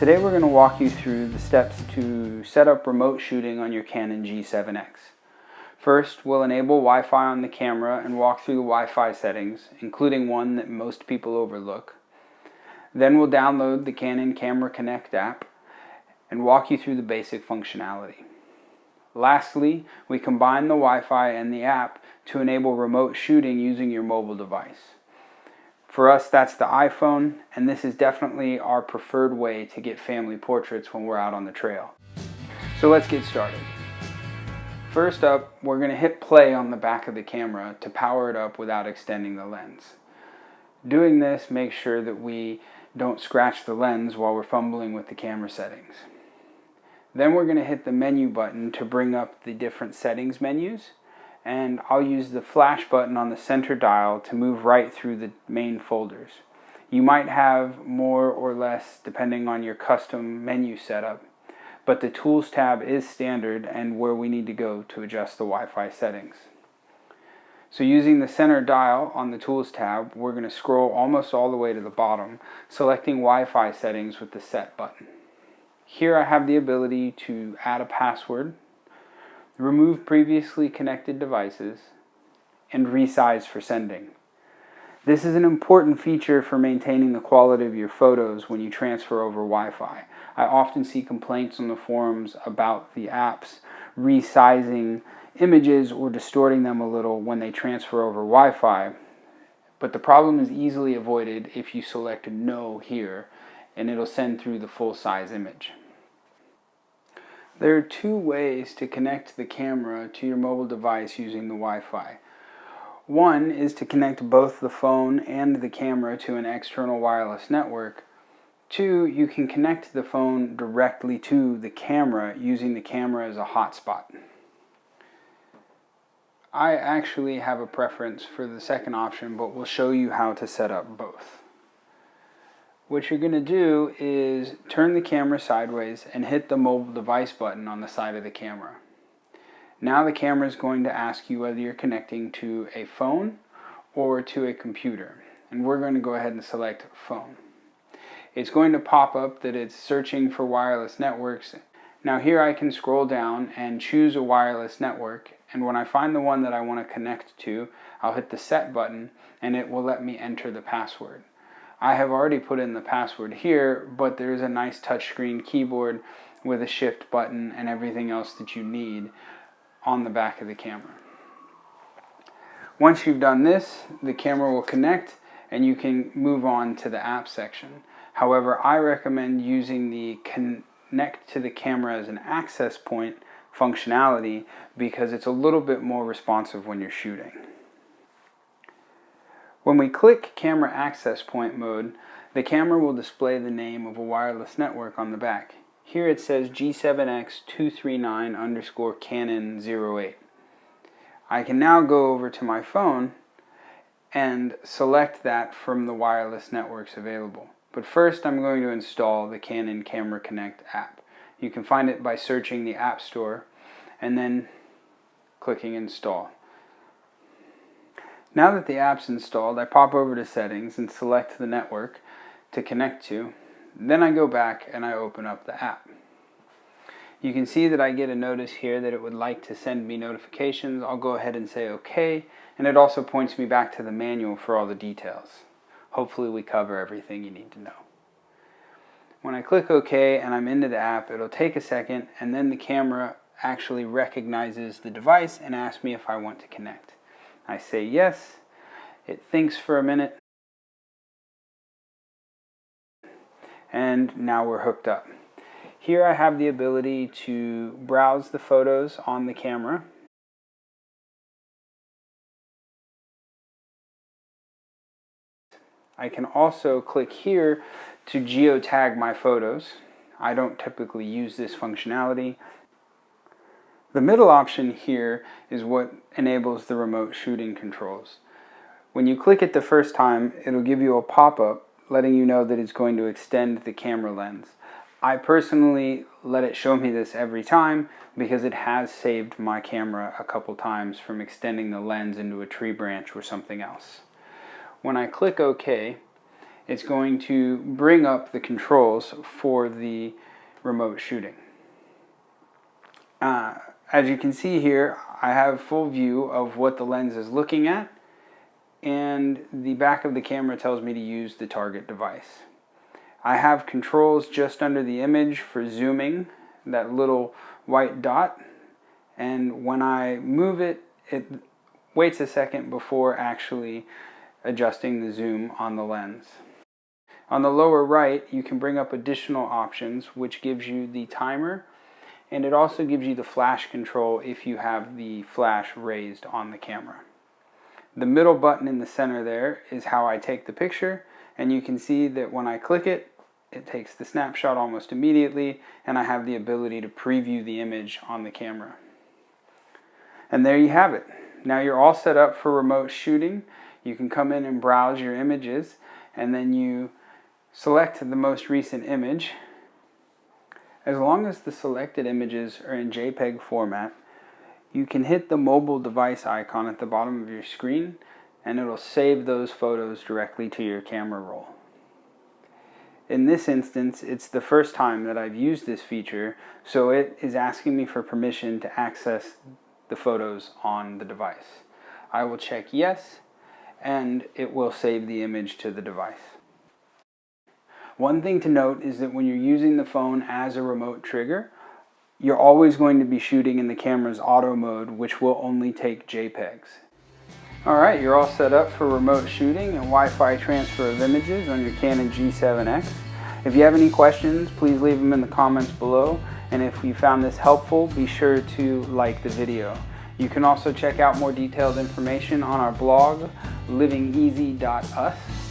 Today we're going to walk you through the steps to set up remote shooting on your Canon G7X. First, we'll enable Wi-Fi on the camera and walk through the Wi-Fi settings, including one that most people overlook. Then we'll download the Canon Camera Connect app and walk you through the basic functionality. Lastly, we combine the Wi-Fi and the app to enable remote shooting using your mobile device. For us, that's the iPhone, and this is definitely our preferred way to get family portraits when we're out on the trail. So let's get started. First up, we're going to hit play on the back of the camera to power it up without extending the lens. Doing this makes sure that we don't scratch the lens while we're fumbling with the camera settings. Then we're going to hit the menu button to bring up the different settings menus, and I'll use the flash button on the center dial to move right through the main folders. You might have more or less depending on your custom menu setup, but the Tools tab is standard and where we need to go to adjust the Wi-Fi settings. So using the center dial on the Tools tab, we're going to scroll almost all the way to the bottom, selecting Wi-Fi settings with the Set button. Here I have the ability to add a password, remove previously connected devices, and resize for sending. This is an important feature for maintaining the quality of your photos when you transfer over Wi-Fi. I often see complaints on the forums about the apps resizing images or distorting them a little when they transfer over Wi-Fi, but the problem is easily avoided if you select No here, and it'll send through the full-size image. There are two ways to connect the camera to your mobile device using the Wi-Fi. One is to connect both the phone and the camera to an external wireless network. Two, you can connect the phone directly to the camera using the camera as a hotspot. I actually have a preference for the second option, but we'll show you how to set up both. What you're going to do is turn the camera sideways and hit the mobile device button on the side of the camera. Now the camera is going to ask you whether you're connecting to a phone or to a computer, and we're going to go ahead and select phone. It's going to pop up that it's searching for wireless networks. Now here I can scroll down and choose a wireless network, and when I find the one that I want to connect to, I'll hit the Set button and it will let me enter the password. I have already put in the password here, but there's a nice touchscreen keyboard with a shift button and everything else that you need on the back of the camera. Once you've done this, the camera will connect and you can move on to the app section. However, I recommend using the connect to the camera as an access point functionality because it's a little bit more responsive when you're shooting. When we click Camera Access Point mode, the camera will display the name of a wireless network on the back. Here it says G7X 239_Canon 08. I can now go over to my phone and select that from the wireless networks available. But first I'm going to install the Canon Camera Connect app. You can find it by searching the App Store and then clicking Install. Now that the app's installed, I pop over to Settings and select the network to connect to. Then I go back and I open up the app. You can see that I get a notice here that it would like to send me notifications. I'll go ahead and say OK, and it also points me back to the manual for all the details. Hopefully we cover everything you need to know. When I click OK and I'm into the app, it'll take a second, and then the camera actually recognizes the device and asks me if I want to connect. I say yes, it thinks for a minute, and now we're hooked up. Here I have the ability to browse the photos on the camera. I can also click here to geotag my photos. I don't typically use this functionality. The middle option here is what enables the remote shooting controls. When you click it the first time, it'll give you a pop-up letting you know that it's going to extend the camera lens. I personally let it show me this every time because it has saved my camera a couple times from extending the lens into a tree branch or something else. When I click OK, it's going to bring up the controls for the remote shooting. As you can see here, I have full view of what the lens is looking at, and the back of the camera tells me to use the target device. I have controls just under the image for zooming, that little white dot, and when I move it, it waits a second before actually adjusting the zoom on the lens. On the lower right, you can bring up additional options, which gives you the timer, and it also gives you the flash control if you have the flash raised on the camera. The middle button in the center there is how I take the picture, and you can see that when I click it, it takes the snapshot almost immediately, and I have the ability to preview the image on the camera. And there you have it. Now you're all set up for remote shooting. You can come in and browse your images, and then you select the most recent image. As long as the selected images are in JPEG format, you can hit the mobile device icon at the bottom of your screen, and it'll save those photos directly to your camera roll. In this instance, it's the first time that I've used this feature, so it is asking me for permission to access the photos on the device. I will check yes, and it will save the image to the device. One thing to note is that when you're using the phone as a remote trigger, you're always going to be shooting in the camera's auto mode, which will only take JPEGs. Alright, you're all set up for remote shooting and Wi-Fi transfer of images on your Canon G7X. If you have any questions, please leave them in the comments below, and if you found this helpful, be sure to like the video. You can also check out more detailed information on our blog, livingeasy.us.